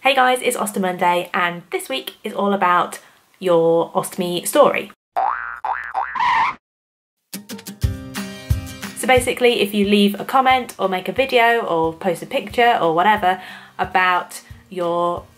Hey guys, it's Ostomonday and this week is all about your ostomy story. So basically, if you leave a comment or make a video or post a picture or whatever about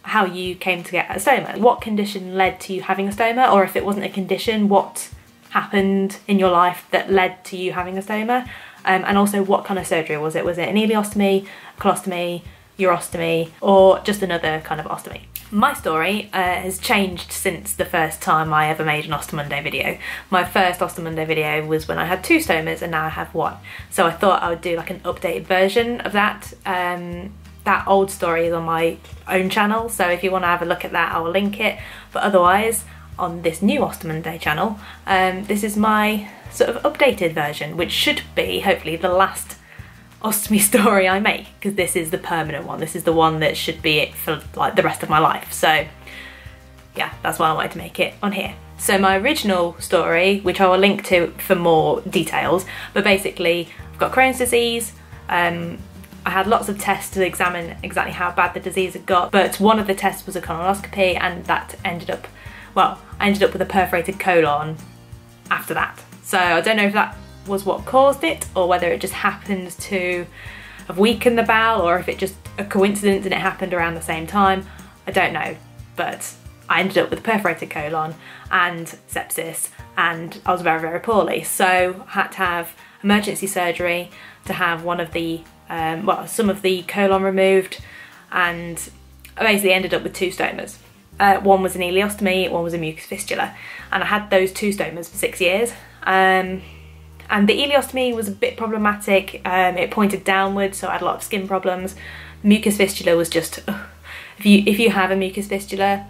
how you came to get a stoma, what condition led to you having a stoma, or if it wasn't a condition, what happened in your life that led to you having a stoma, and also what kind of surgery was it? Was it an ileostomy, colostomy, urostomy, or just another kind of ostomy? My story has changed since the first time I ever made an Ostomonday video. My first Ostomonday video was when I had 2 stomas and now I have 1. So I thought I would do like an updated version of that. That old story is on my own channel, so if you want to have a look at that, I will link it. But otherwise, on this new Ostomonday channel, this is my sort of updated version, which should be hopefully the last ostomy story I make, because this is the permanent one. This is the one that should be it for like the rest of my life. So yeah, that's why I wanted to make it on here. So my original story, which I will link to for more details, but basically I've got Crohn's disease. I had lots of tests to examine exactly how bad the disease had got, but one of the tests was a colonoscopy, and that ended up, well, I ended up with a perforated colon after that. So I don't know if that was what caused it, or whether it just happened to have weakened the bowel, or if it just a coincidence and it happened around the same time. I don't know, but I ended up with a perforated colon and sepsis, and I was very, very poorly. So I had to have emergency surgery to have one of the, some of the colon removed, and I basically ended up with 2 stomas. One was an ileostomy, one was a mucus fistula, and I had those 2 stomas for 6 years. And the ileostomy was a bit problematic. It pointed downwards, so I had a lot of skin problems. The mucus fistula was just, if you have a mucus fistula,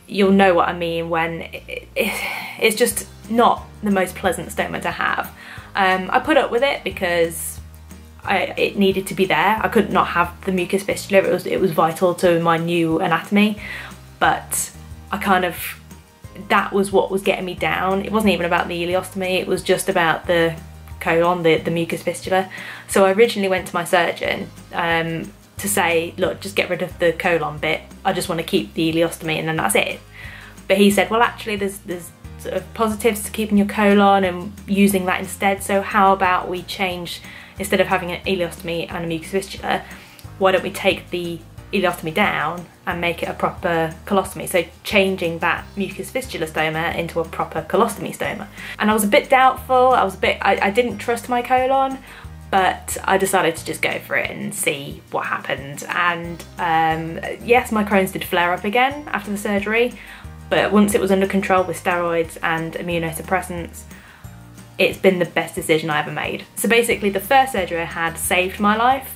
you'll know what I mean when it's just not the most pleasant stoma to have. I put up with it because it needed to be there. I could not have the mucus fistula. It was vital to my new anatomy, but that was what was getting me down. It wasn't even about the ileostomy, it was just about the colon, the mucus fistula. So I originally went to my surgeon to say, look, just get rid of the colon bit. I just want to keep the ileostomy and then that's it. But he said, well, actually there's sort of positives to keeping your colon and using that instead. So how about we change, instead of having an ileostomy and a mucus fistula, why don't we take the ileostomy down and make it a proper colostomy? So changing that mucus fistula stoma into a proper colostomy stoma. And I was a bit doubtful, I didn't trust my colon, but I decided to just go for it and see what happened. And yes, my Crohn's did flare up again after the surgery, but once it was under control with steroids and immunosuppressants, it's been the best decision I ever made. So basically the first surgery I had saved my life.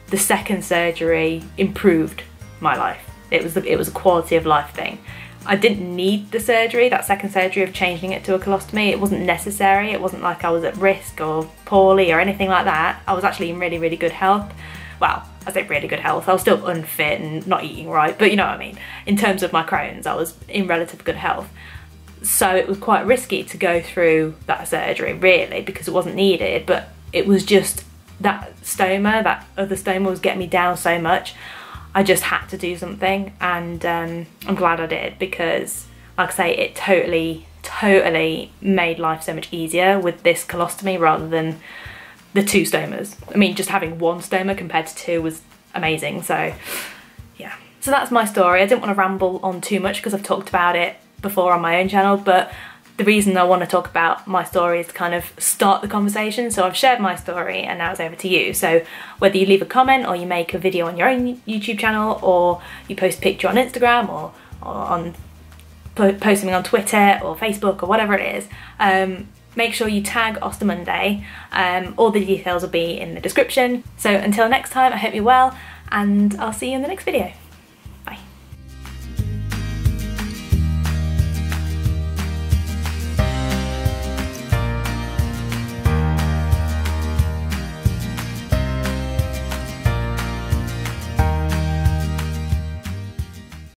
The second surgery improved my life. It was a quality of life thing. I didn't need the surgery, that second surgery of changing it to a colostomy. It wasn't necessary. It wasn't like I was at risk or poorly or anything like that. I was actually in really, really good health. Well, I say really good health. I was still unfit and not eating right, but you know what I mean. In terms of my Crohn's, I was in relative good health. So it was quite risky to go through that surgery, really, because it wasn't needed, but it was just that stoma, that other stoma was getting me down so much. I just had to do something, and I'm glad I did, because like I say, it totally made life so much easier with this colostomy rather than the 2 stomas. I mean, just having 1 stoma compared to 2 was amazing. So yeah, so that's my story. I didn't want to ramble on too much because I've talked about it before on my own channel, but the reason I want to talk about my story is to kind of start the conversation. So I've shared my story and now it's over to you. So whether you leave a comment or you make a video on your own YouTube channel, or you post a picture on Instagram, or post something on Twitter or Facebook or whatever it is, make sure you tag Ostomonday. All the details will be in the description. So until next time, I hope you're well, and I'll see you in the next video.